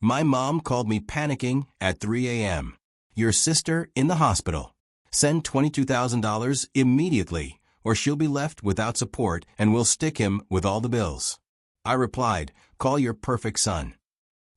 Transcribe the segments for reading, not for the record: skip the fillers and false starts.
My mom called me panicking at 3 a.m. Your sister in the hospital. Send $22,000 immediately, or she'll be left without support and we'll stick him with all the bills. I replied, call your perfect son.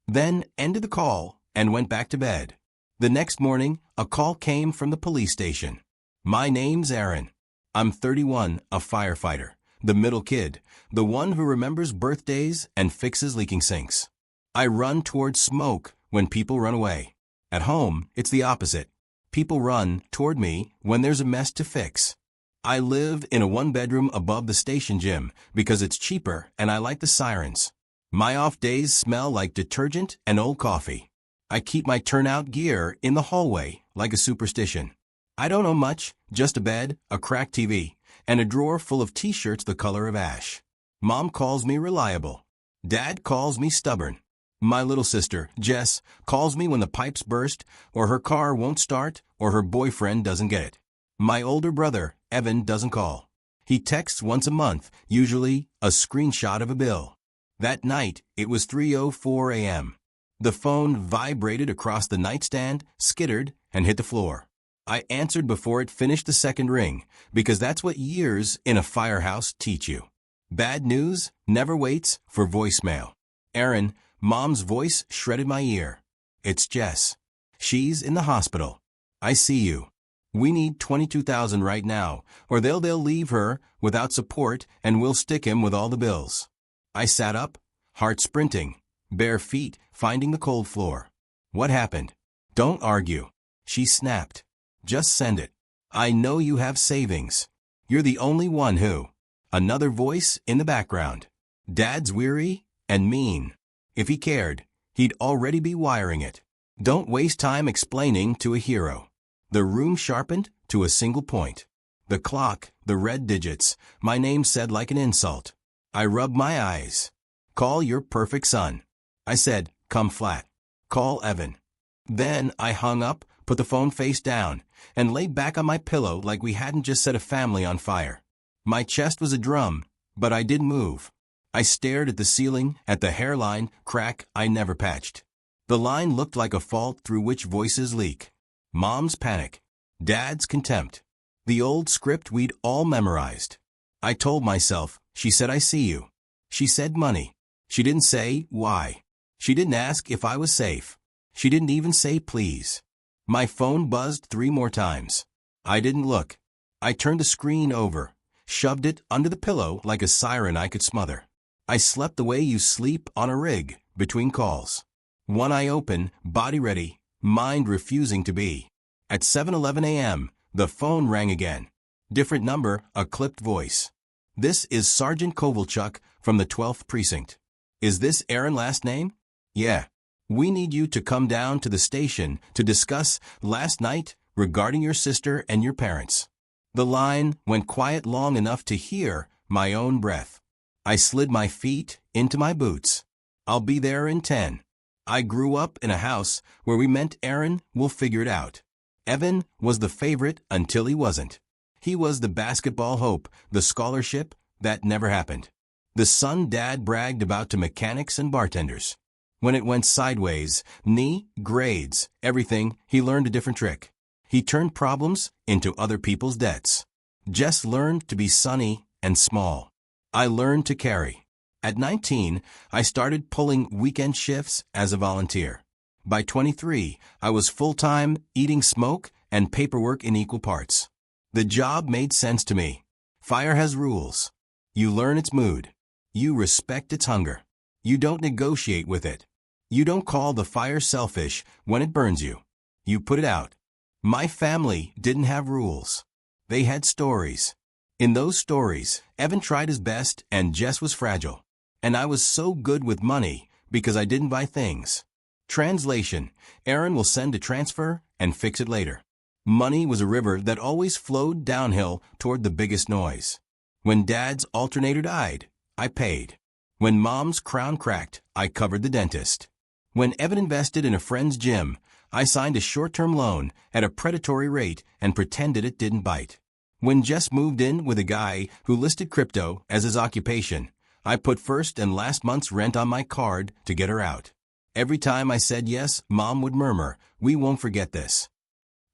Then ended the call and went back to bed. The next morning, a call came from the police station. My name's Aaron. I'm 31, a firefighter, the middle kid, the one who remembers birthdays and fixes leaking sinks. I run towards smoke when people run away. At home, it's the opposite. People run toward me when there's a mess to fix. I live in a one-bedroom above the station gym because it's cheaper and I like the sirens. My off days smell like detergent and old coffee. I keep my turnout gear in the hallway like a superstition. I don't know much, just a bed, a cracked TV, and a drawer full of t-shirts the color of ash. Mom calls me reliable. Dad calls me stubborn. My little sister, Jess, calls me when the pipes burst, or her car won't start, or her boyfriend doesn't get it. My older brother, Evan, doesn't call. He texts once a month, usually a screenshot of a bill. That night, it was 3:04 a.m. The phone vibrated across the nightstand, skittered, and hit the floor. I answered before it finished the second ring, because that's what years in a firehouse teach you. Bad news never waits for voicemail. Aaron, Mom's voice shredded my ear. It's Jess. She's in the hospital. I see you. We need $22,000 right now, or they'll leave her without support and we'll stick him with all the bills. I sat up, heart sprinting, bare feet finding the cold floor. What happened? Don't argue. She snapped. Just send it. I know you have savings. You're the only one who. Another voice in the background. Dad's weary and mean. If he cared, he'd already be wiring it. Don't waste time explaining to a hero. The room sharpened to a single point. The clock, the red digits, my name said like an insult. I rubbed my eyes. Call your perfect son. I said, come flat. Call Evan. Then I hung up, put the phone face down, and lay back on my pillow like we hadn't just set a family on fire. My chest was a drum, but I didn't move. I stared at the ceiling, at the hairline crack I never patched. The line looked like a fault through which voices leak. Mom's panic. Dad's contempt. The old script we'd all memorized. I told myself, she said I see you. She said money. She didn't say why. She didn't ask if I was safe. She didn't even say please. My phone buzzed 3 more times. I didn't look. I turned the screen over, shoved it under the pillow like a siren I could smother. I slept the way you sleep on a rig, between calls. One eye open, body ready, mind refusing to be. At 7:11 a.m., the phone rang again. Different number, a clipped voice. This is Sergeant Kovalchuk from the 12th Precinct. Is this Aaron last name? Yeah. We need you to come down to the station to discuss last night regarding your sister and your parents. The line went quiet long enough to hear my own breath. I slid my feet into my boots. I'll be there in 10. I grew up in a house where we meant Aaron will figure it out. Evan was the favorite until he wasn't. He was the basketball hope, the scholarship that never happened. The son Dad bragged about to mechanics and bartenders. When it went sideways, knee, grades, everything, he learned a different trick. He turned problems into other people's debts. Jess learned to be sunny and small. I learned to carry. At 19, I started pulling weekend shifts as a volunteer. By 23, I was full-time, eating smoke and paperwork in equal parts. The job made sense to me. Fire has rules. You learn its mood. You respect its hunger. You don't negotiate with it. You don't call the fire selfish when it burns you. You put it out. My family didn't have rules. They had stories. In those stories, Evan tried his best and Jess was fragile. And I was so good with money because I didn't buy things. Translation: Aaron will send a transfer and fix it later. Money was a river that always flowed downhill toward the biggest noise. When Dad's alternator died, I paid. When Mom's crown cracked, I covered the dentist. When Evan invested in a friend's gym, I signed a short-term loan at a predatory rate and pretended it didn't bite. When Jess moved in with a guy who listed crypto as his occupation, I put first and last month's rent on my card to get her out. Every time I said yes, Mom would murmur, "We won't forget this."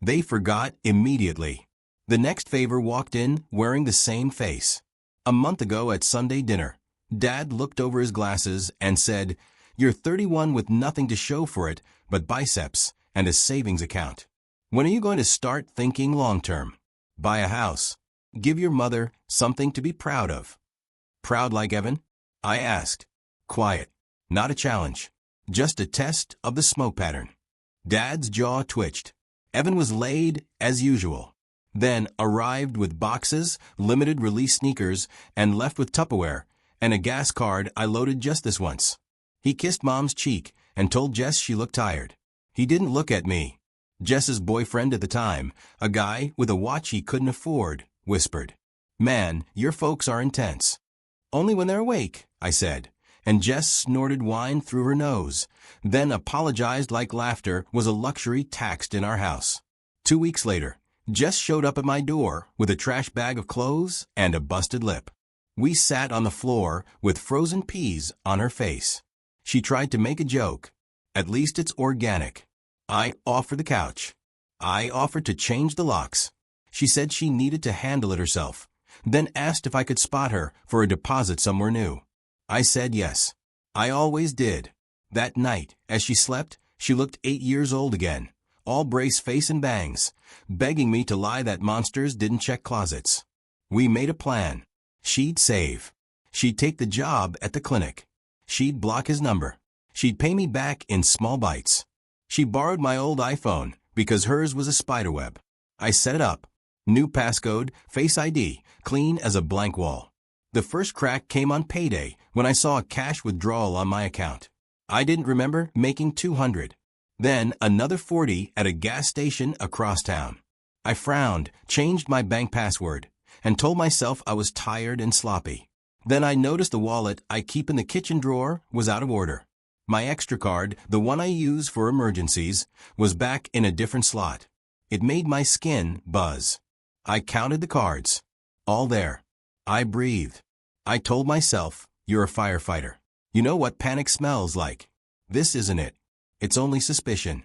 They forgot immediately. The next favor walked in wearing the same face. A month ago at Sunday dinner, Dad looked over his glasses and said, "You're 31 with nothing to show for it but biceps and a savings account. When are you going to start thinking long-term? Buy a house. Give your mother something to be proud of." "Proud like Evan?" I asked. Quiet. Not a challenge. Just a test of the smoke pattern. Dad's jaw twitched. Evan was laid as usual. Then arrived with boxes, limited release sneakers, and left with Tupperware and a gas card I loaded just this once. He kissed Mom's cheek and told Jess she looked tired. He didn't look at me. Jess's boyfriend at the time, a guy with a watch he couldn't afford, whispered, "Man, your folks are intense." "Only when they're awake," I said, and Jess snorted wine through her nose, then apologized like laughter was a luxury taxed in our house. 2 weeks later, Jess showed up at my door with a trash bag of clothes and a busted lip. We sat on the floor with frozen peas on her face. She tried to make a joke. "At least it's organic." I offered the couch. I offered to change the locks. She said she needed to handle it herself, then asked if I could spot her for a deposit somewhere new. I said yes. I always did. That night, as she slept, she looked 8 years old again, all brace face and bangs, begging me to lie that monsters didn't check closets. We made a plan. She'd save. She'd take the job at the clinic. She'd block his number. She'd pay me back in small bites. She borrowed my old iPhone because hers was a spiderweb. I set it up. New passcode, Face ID, clean as a blank wall. The first crack came on payday when I saw a cash withdrawal on my account. I didn't remember making $200. Then another $40 at a gas station across town. I frowned, changed my bank password, and told myself I was tired and sloppy. Then I noticed the wallet I keep in the kitchen drawer was out of order. My extra card, the one I use for emergencies, was back in a different slot. It made my skin buzz. I counted the cards. All there. I breathed. I told myself, "You're a firefighter. You know what panic smells like. This isn't it. It's only suspicion."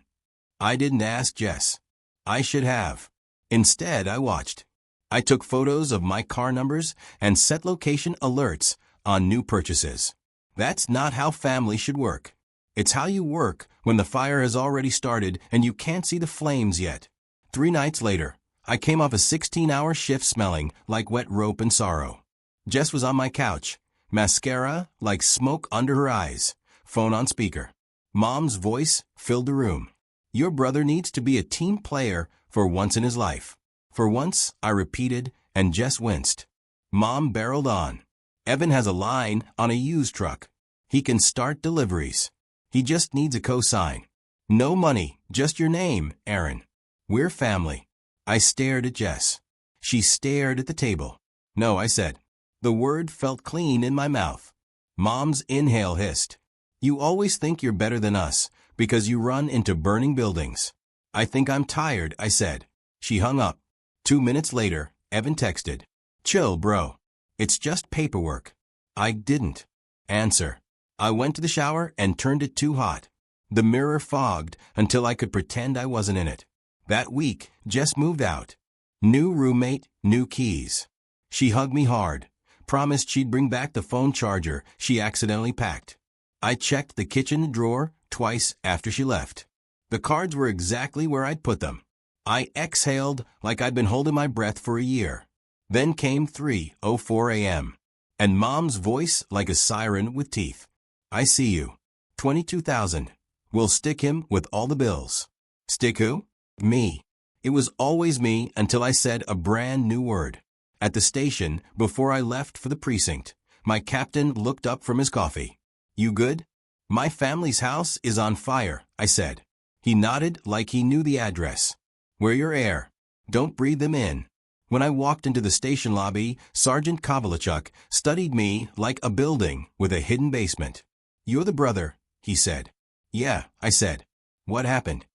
I didn't ask Jess. I should have. Instead, I watched. I took photos of my car numbers and set location alerts on new purchases. That's not how family should work. It's how you work when the fire has already started and you can't see the flames yet. 3 nights later, I came off a 16-hour shift smelling like wet rope and sorrow. Jess was on my couch, mascara like smoke under her eyes, phone on speaker. Mom's voice filled the room. "Your brother needs to be a team player for once in his life." For once, I repeated, and Jess winced. Mom barreled on. "Evan has a line on a used truck. He can start deliveries. He just needs a cosign. No money, just your name, Aaron. We're family." I stared at Jess. She stared at the table. "No," I said. The word felt clean in my mouth. Mom's inhale hissed. "You always think you're better than us because you run into burning buildings." "I think I'm tired," I said. She hung up. 2 minutes later, Evan texted, "Chill, bro. It's just paperwork." I didn't answer. I went to the shower and turned it too hot. The mirror fogged until I could pretend I wasn't in it. That week, Jess moved out. New roommate, new keys. She hugged me hard, promised she'd bring back the phone charger she accidentally packed. I checked the kitchen drawer twice after she left. The cards were exactly where I'd put them. I exhaled like I'd been holding my breath for a year. Then came 3:04 a.m. and Mom's voice like a siren with teeth. "I see you. 22,000. We'll stick him with all the bills." Stick who? Me. It was always me until I said a brand new word. At the station, before I left for the precinct, my captain looked up from his coffee. "You good?" "My family's house is on fire," I said. He nodded like he knew the address. "We're your air. Don't breathe them in." When I walked into the station lobby, Sergeant Kovalchuk studied me like a building with a hidden basement. "You're the brother," he said. "Yeah," I said. "What happened?"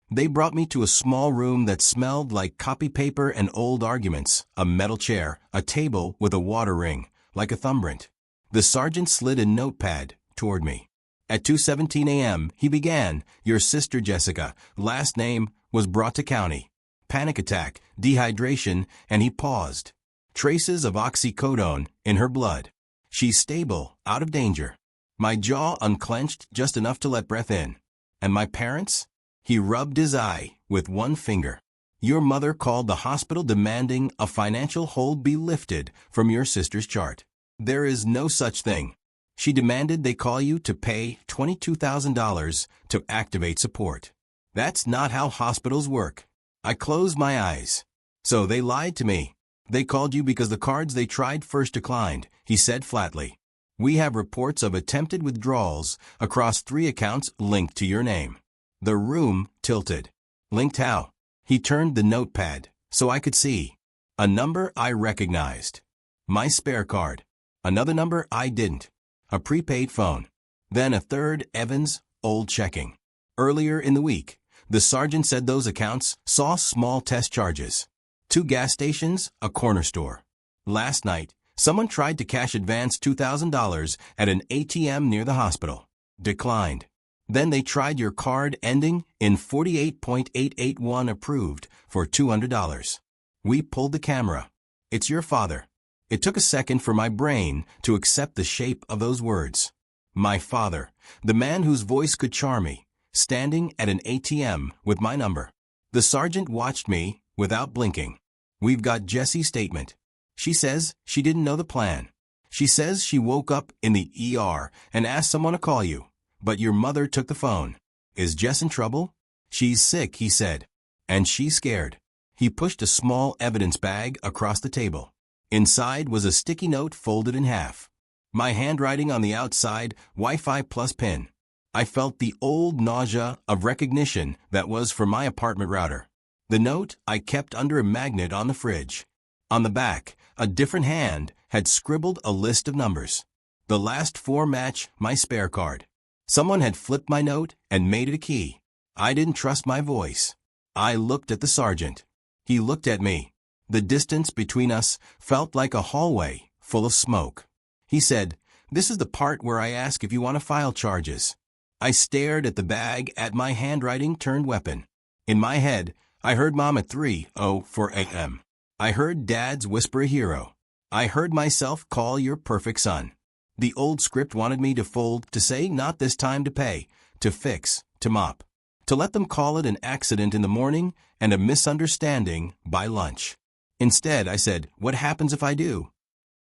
They brought me to a small room that smelled like copy paper and old arguments, a metal chair, a table with a water ring, like a thumbprint. The sergeant slid a notepad toward me. At 2:17 a.m., he began, "Your sister Jessica, last name, was brought to county. Panic attack, dehydration," and he paused. "Traces of oxycodone in her blood. She's stable, out of danger." My jaw unclenched just enough to let breath in. "And my parents?" He rubbed his eye with one finger. "Your mother called the hospital demanding a financial hold be lifted from your sister's chart. There is no such thing. She demanded they call you to pay $22,000 to activate support. That's not how hospitals work." I closed my eyes. "So they lied to me. They called you because the cards they tried first declined," he said flatly. "We have reports of attempted withdrawals across 3 accounts linked to your name." The room tilted. "Linked how?" He turned the notepad so I could see. A number I recognized. My spare card. Another number I didn't. A prepaid phone. Then a third, Evans, old checking. Earlier in the week, the sergeant said those accounts saw small test charges. 2 gas stations, a corner store. Last night, someone tried to cash advance $2,000 at an ATM near the hospital. Declined. Then they tried your card ending in 48.881 approved for $200. We pulled the camera. It's your father. It took a second for my brain to accept the shape of those words. My father, the man whose voice could charm me, standing at an ATM with my number. The sergeant watched me without blinking. "We've got Jessie's statement. She says she didn't know the plan. She says she woke up in the ER and asked someone to call you, but your mother took the phone. Is Jess in trouble?" "She's sick," he said. "And she's scared." He pushed a small evidence bag across the table. Inside was a sticky note folded in half. My handwriting on the outside, Wi-Fi plus PIN. I felt the old nausea of recognition that was for my apartment router. The note I kept under a magnet on the fridge. On the back, a different hand had scribbled a list of numbers. The last 4 match my spare card. Someone had flipped my note and made it a key. I didn't trust my voice. I looked at the sergeant. He looked at me. The distance between us felt like a hallway full of smoke. He said, "This is the part where I ask if you want to file charges." I stared at the bag at my handwriting turned weapon. In my head, I heard Mom at 3:04 a.m. I heard Dad's whisper a hero. I heard myself call your perfect son. The old script wanted me to fold, to say not this time to pay, to fix, to mop, to let them call it an accident in the morning and a misunderstanding by lunch. Instead, I said, "What happens if I do?"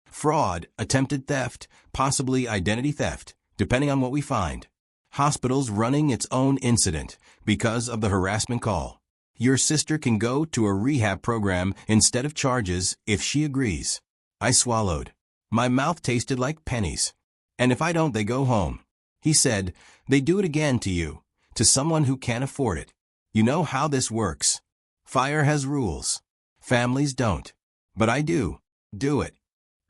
Fraud, attempted theft, possibly identity theft, depending on what we find. Hospitals running its own incident because of the harassment call. Your sister can go to a rehab program instead of charges if she agrees. I swallowed. My mouth tasted like pennies. "And if I don't, they go home." He said, "They do it again to you, to someone who can't afford it. You know how this works. Fire has rules. Families don't. But I do. Do it."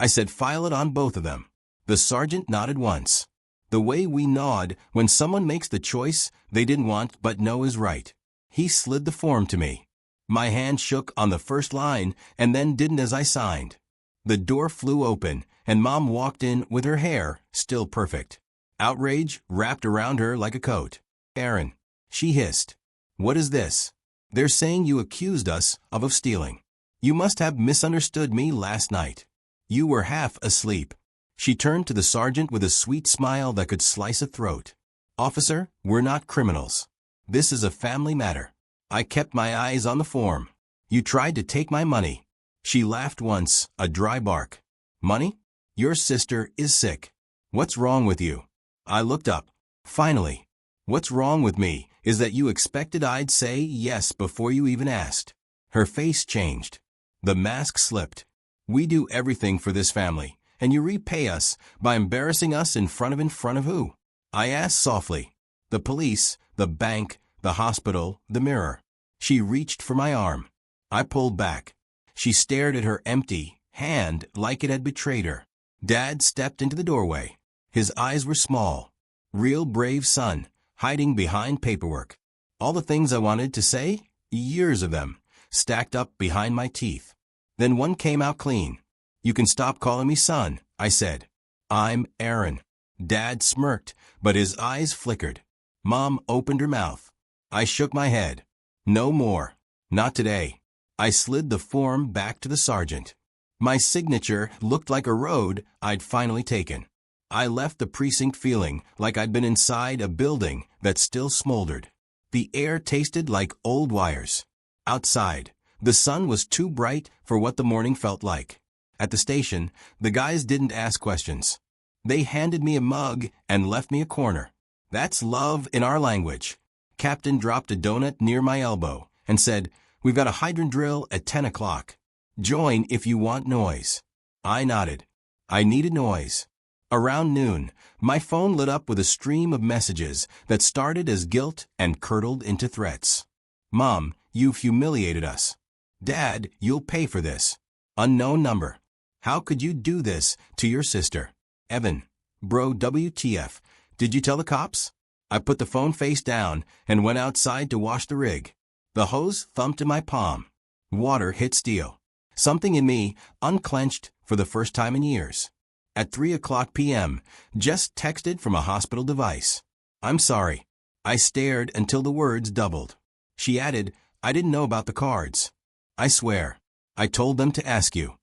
I said, "File it on both of them." The sergeant nodded once. The way we nod when someone makes the choice they didn't want but know is right. He slid the form to me. My hand shook on the first line and then didn't as I signed. The door flew open and Mom walked in with her hair still perfect. Outrage wrapped around her like a coat. "Aaron," she hissed. "What is this? They're saying you accused us of stealing. You must have misunderstood me last night. You were half asleep." She turned to the sergeant with a sweet smile that could slice a throat. "Officer, we're not criminals. This is a family matter." I kept my eyes on the form. "You tried to take my money." She laughed once, a dry bark. "Money? Your sister is sick. What's wrong with you?" I looked up. Finally. "What's wrong with me is that you expected I'd say yes before you even asked." Her face changed. The mask slipped. "We do everything for this family, and you repay us by embarrassing us in front of who?" I asked softly. "The police, the bank, the hospital, the mirror." She reached for my arm. I pulled back. She stared at her empty hand like it had betrayed her. Dad stepped into the doorway. His eyes were small. Real brave son, hiding behind paperwork. All the things I wanted to say, years of them, stacked up behind my teeth. Then one came out clean. "You can stop calling me son," I said. "I'm Aaron." Dad smirked, but his eyes flickered. Mom opened her mouth. I shook my head. No more. Not today. I slid the form back to the sergeant. My signature looked like a road I'd finally taken. I left the precinct feeling like I'd been inside a building that still smoldered. The air tasted like old wires. Outside, the sun was too bright for what the morning felt like. At the station, the guys didn't ask questions. They handed me a mug and left me a corner. That's love in our language. Captain dropped a donut near my elbow and said, "We've got a hydrant drill at 10 o'clock. Join if you want noise." I nodded. I needed noise. Around noon, my phone lit up with a stream of messages that started as guilt and curdled into threats. "Mom, you've humiliated us." "Dad, you'll pay for this." Unknown number. "How could you do this to your sister?" "Evan, bro, WTF, did you tell the cops?" I put the phone face down and went outside to wash the rig. The hose thumped in my palm. Water hit steel. Something in me unclenched for the first time in years. At 3:00 p.m., Jess texted from a hospital device. "I'm sorry." I stared until the words doubled. She added, "I didn't know about the cards." "I swear. I told them to ask you."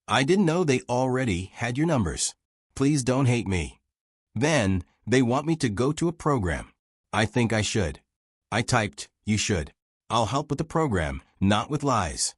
"I didn't know they already had your numbers. Please don't hate me." Then, they want me to go to a program. I think I should. I typed, "You should. I'll help with the program, not with lies."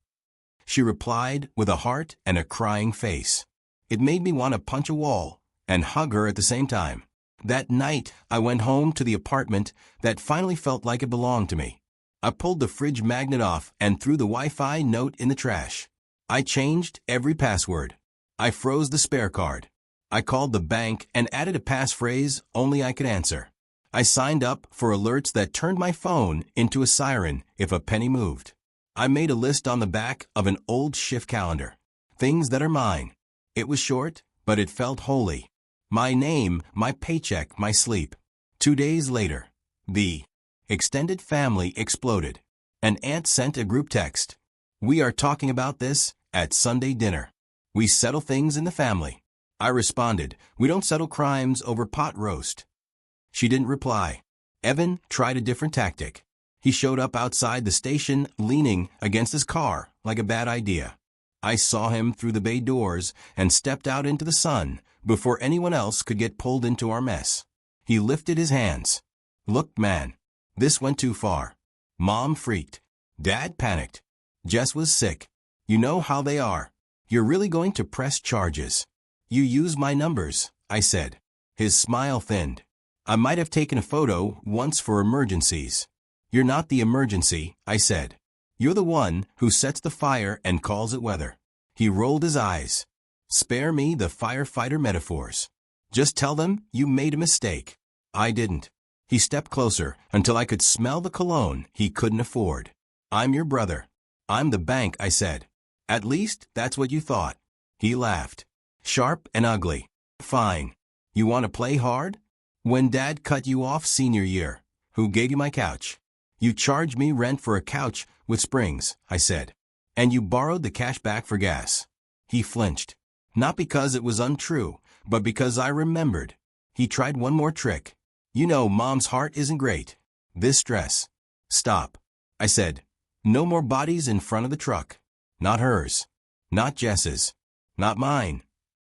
She replied with a heart and a crying face. It made me want to punch a wall and hug her at the same time. That night, I went home to the apartment that finally felt like it belonged to me. I pulled the fridge magnet off and threw the Wi-Fi note in the trash. I changed every password. I froze the spare card. I called the bank and added a passphrase only I could answer. I signed up for alerts that turned my phone into a siren if a penny moved. I made a list on the back of an old shift calendar. Things that are mine. It was short, but it felt holy. My name, my paycheck, my sleep. 2 days later, the extended family exploded. An aunt sent a group text. "We are talking about this at Sunday dinner. We settle things in the family." I responded, "We don't settle crimes over pot roast." She didn't reply. Evan tried a different tactic. He showed up outside the station leaning against his car like a bad idea. I saw him through the bay doors and stepped out into the sun before anyone else could get pulled into our mess. He lifted his hands. "Look, man, this went too far." Mom freaked. Dad panicked. Jess was sick. "You know how they are. You're really going to press charges." "You use my numbers," I said. His smile thinned. "I might have taken a photo once for emergencies." "You're not the emergency," I said. "You're the one who sets the fire and calls it weather." He rolled his eyes. "Spare me the firefighter metaphors. Just tell them you made a mistake." I didn't. He stepped closer until I could smell the cologne he couldn't afford. "I'm your brother." "I'm the bank," I said. "At least that's what you thought." He laughed. Sharp and ugly. "Fine. You want to play hard? When Dad cut you off senior year, who gave you my couch?" "You charged me rent for a couch with springs," I said. "And you borrowed the cash back for gas." He flinched. Not because it was untrue, but because I remembered. He tried one more trick. "You know Mom's heart isn't great. This stress." "Stop," I said. "No more bodies in front of the truck. Not hers. Not Jess's. Not mine."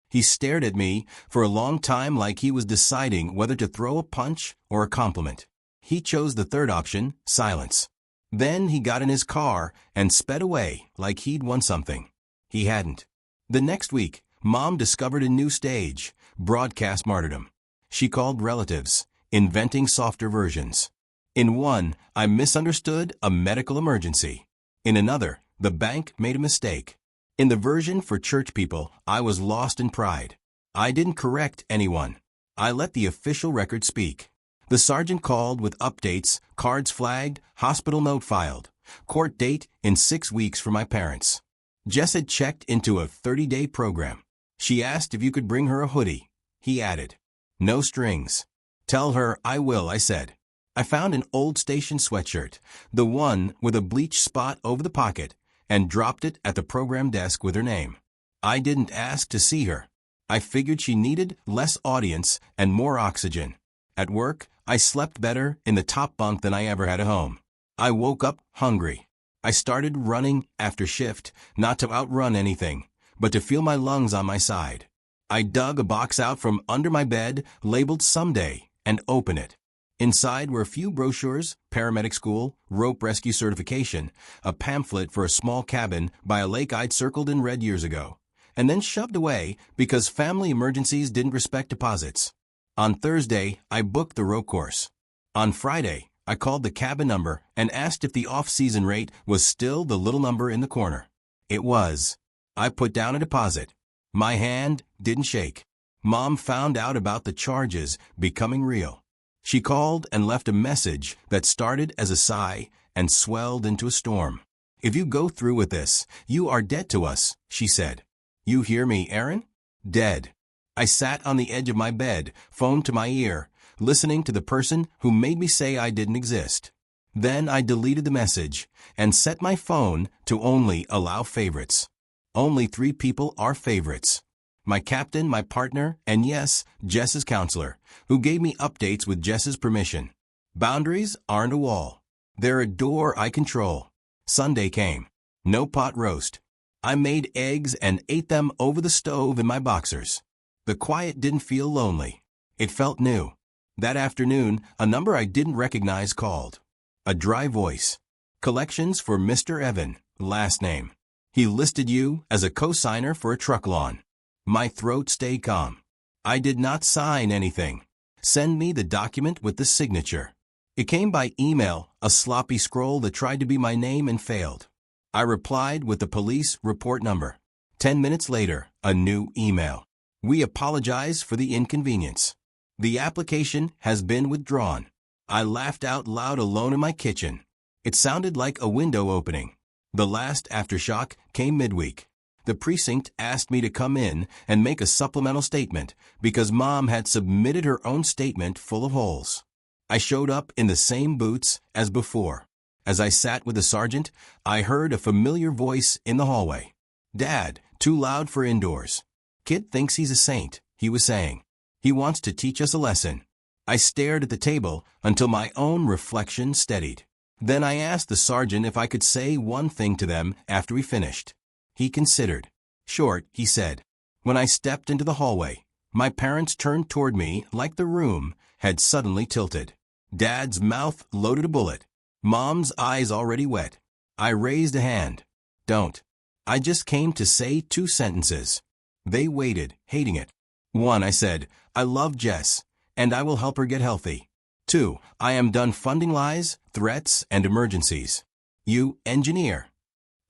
He stared at me for a long time like he was deciding whether to throw a punch or a compliment. He chose the third option, silence. Then he got in his car and sped away like he'd won something. He hadn't. The next week, Mom discovered a new stage, broadcast martyrdom. She called relatives, inventing softer versions. In one, I misunderstood a medical emergency. In another, the bank made a mistake. In the version for church people, I was lost in pride. I didn't correct anyone. I let the official record speak. The sergeant called with updates, cards flagged, hospital note filed, court date in 6 weeks for my parents. Jess had checked into a 30-day program. She asked if you could bring her a hoodie. He added, "No strings." "Tell her I will," I said. I found an old station sweatshirt, the one with a bleach spot over the pocket, and dropped it at the program desk with her name. I didn't ask to see her. I figured she needed less audience and more oxygen. At work, I slept better in the top bunk than I ever had at home. I woke up hungry. I started running after shift, not to outrun anything, but to feel my lungs on my side. I dug a box out from under my bed, labeled Someday, and opened it. Inside were a few brochures, paramedic school, rope rescue certification, a pamphlet for a small cabin by a lake I'd circled in red years ago, and then shoved away because family emergencies didn't respect deposits. On Thursday, I booked the rope course. On Friday, I called the cabin number and asked if the off-season rate was still the little number in the corner. It was. I put down a deposit. My hand didn't shake. Mom found out about the charges becoming real. She called and left a message that started as a sigh and swelled into a storm. "If you go through with this, you are dead to us," she said. "You hear me, Aaron? Dead." I sat on the edge of my bed, phone to my ear, listening to the person who made me say I didn't exist. Then I deleted the message and set my phone to only allow favorites. Only 3 people are favorites. My captain, my partner, and yes, Jess's counselor, who gave me updates with Jess's permission. Boundaries aren't a wall. They're a door I control. Sunday came. No pot roast. I made eggs and ate them over the stove in my boxers. The quiet didn't feel lonely. It felt new. That afternoon, a number I didn't recognize called. A dry voice. "Collections for Mr. Evan, last name. He listed you as a co-signer for a truck loan." My throat stayed calm. I did not sign anything. Send me the document with the signature. It came by email, a sloppy scroll that tried to be my name and failed. I replied with the police report number. 10 minutes later, a new email. "We apologize for the inconvenience. The application has been withdrawn." I laughed out loud alone in my kitchen. It sounded like a window opening. The last aftershock came midweek. The precinct asked me to come in and make a supplemental statement because Mom had submitted her own statement full of holes. I showed up in the same boots as before. As I sat with the sergeant, I heard a familiar voice in the hallway. "Dad, too loud for indoors. Kid thinks he's a saint," he was saying. "He wants to teach us a lesson." I stared at the table until my own reflection steadied. Then I asked the sergeant if I could say one thing to them after we finished. He considered. "Short," he said. When I stepped into the hallway, my parents turned toward me like the room had suddenly tilted. Dad's mouth loaded a bullet. Mom's eyes already wet. I raised a hand. "Don't. I just came to say 2 sentences." They waited, hating it. 1, I said, "I love Jess, and I will help her get healthy." 2, "I am done funding lies, threats, and emergencies. You engineer."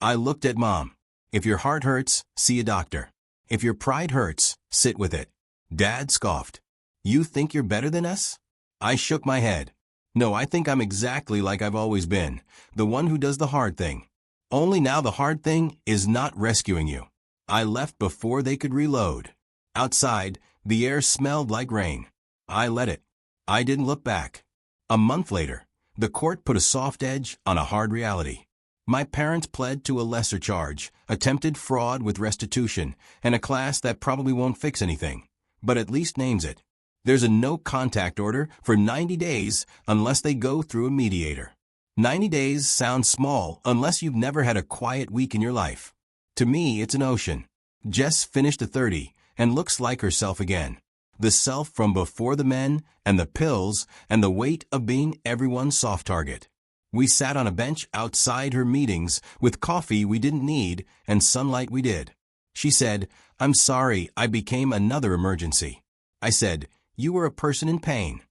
I looked at Mom. "If your heart hurts, see a doctor. If your pride hurts, sit with it." Dad scoffed. "You think you're better than us?" I shook my head. "No, I think I'm exactly like I've always been, the one who does the hard thing. Only now the hard thing is not rescuing you." I left before they could reload. Outside, the air smelled like rain. I let it. I didn't look back. A month later, the court put a soft edge on a hard reality. My parents pled to a lesser charge, attempted fraud with restitution, and a class that probably won't fix anything, but at least names it. There's a no-contact order for 90 days unless they go through a mediator. 90 days sounds small unless you've never had a quiet week in your life. To me, it's an ocean. Jess finished a 30 and looks like herself again. The self from before the men and the pills and the weight of being everyone's soft target. We sat on a bench outside her meetings with coffee we didn't need and sunlight we did. She said, "I'm sorry I became another emergency." I said, "You were a person in pain."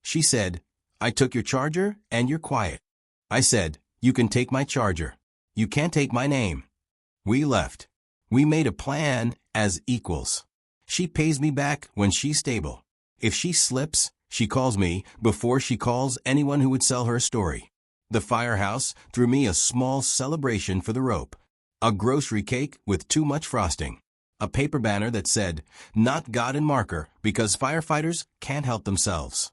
She said, "I took your charger and you're quiet." I said, "You can take my charger. You can't take my name." We left. We made a plan as equals. She pays me back when she's stable. If she slips, she calls me before she calls anyone who would sell her a story. The firehouse threw me a small celebration for the rope. A grocery cake with too much frosting. A paper banner that said, "Not God in marker because firefighters can't help themselves."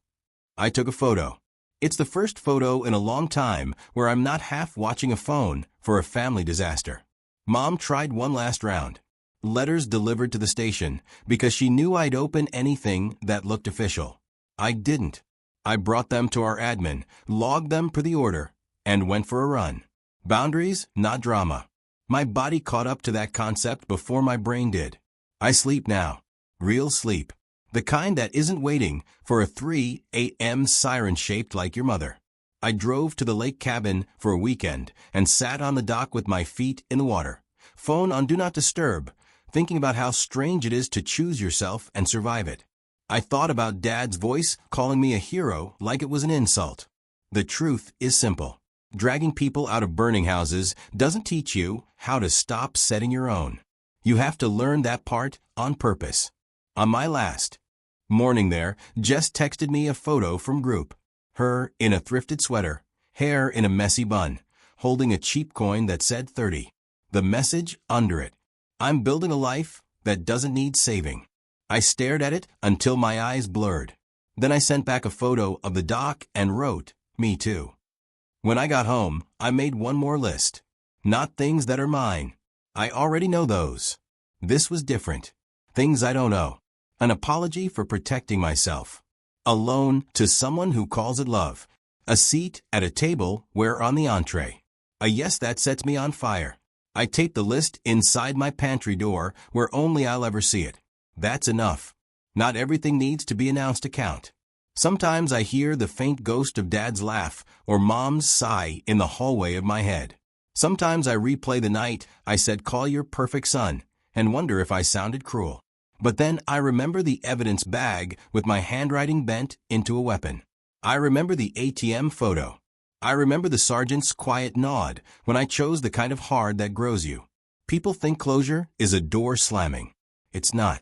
I took a photo. It's the first photo in a long time where I'm not half watching a phone for a family disaster. Mom tried one last round. letters delivered to the station, because she knew I'd open anything that looked official. I didn't. I brought them to our admin, logged them per the order, and went for a run. Boundaries, not drama. My body caught up to that concept before my brain did. I sleep now. Real sleep. The kind that isn't waiting for a 3 a.m. siren shaped like your mother. I drove to the lake cabin for a weekend and sat on the dock with my feet in the water. Phone on Do Not Disturb, thinking about how strange it is to choose yourself and survive it. I thought about Dad's voice calling me a hero like it was an insult. The truth is simple. Dragging people out of burning houses doesn't teach you how to stop setting your own. You have to learn that part on purpose. On my last morning there, Jess texted me a photo from group. Her in a thrifted sweater, hair in a messy bun, holding a cheap coin that said 30. The message under it: I'm building a life that doesn't need saving. I stared at it until my eyes blurred. Then I sent back a photo of the dock and wrote, "Me too." When I got home, I made one more list. Not things that are mine. I already know those. This was different. Things I don't owe. An apology for protecting myself. A loan to someone who calls it love. A seat at a table where on the entree. A yes that sets me on fire. I taped the list inside my pantry door where only I'll ever see it. That's enough. Not everything needs to be announced to count. Sometimes I hear the faint ghost of Dad's laugh or Mom's sigh in the hallway of my head. Sometimes I replay the night I said call your perfect son and wonder if I sounded cruel. But then I remember the evidence bag with my handwriting bent into a weapon. I remember the ATM photo. I remember the sergeant's quiet nod when I chose the kind of hard that grows you. People think closure is a door slamming. It's not.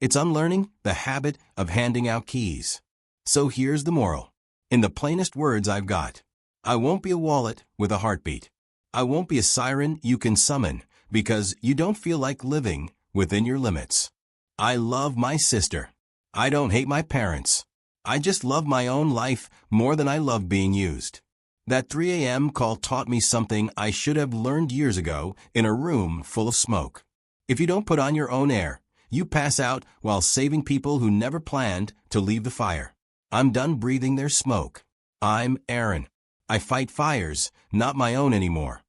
It's unlearning the habit of handing out keys. So here's the moral. In the plainest words I've got. I won't be a wallet with a heartbeat. I won't be a siren you can summon because you don't feel like living within your limits. I love my sister. I don't hate my parents. I just love my own life more than I love being used. That 3 a.m. call taught me something I should have learned years ago in a room full of smoke. If you don't put on your own air, you pass out while saving people who never planned to leave the fire. I'm done breathing their smoke. I'm Aaron. I fight fires, not my own anymore.